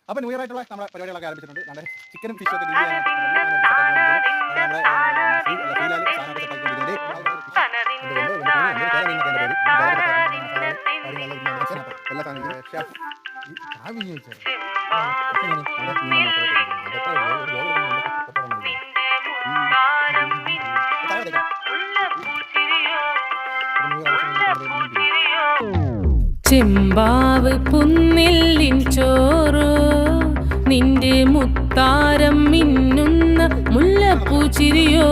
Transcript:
അപ്പോൾ new year ആയിട്ടുള്ള നമ്മുടെ പരിപാടികളൊക്കെ ആരംഭിച്ചിട്ടുണ്ട്. നമ്മുടെ ചിക്കനും ഫിഷും ഒക്കെ ചെമ്പാവ് പുന്നില്ലിൻ ചോറ് നിന്റെ മുത്താരം മിന്നുന്ന മുല്ലപ്പൂ ചിരിയോ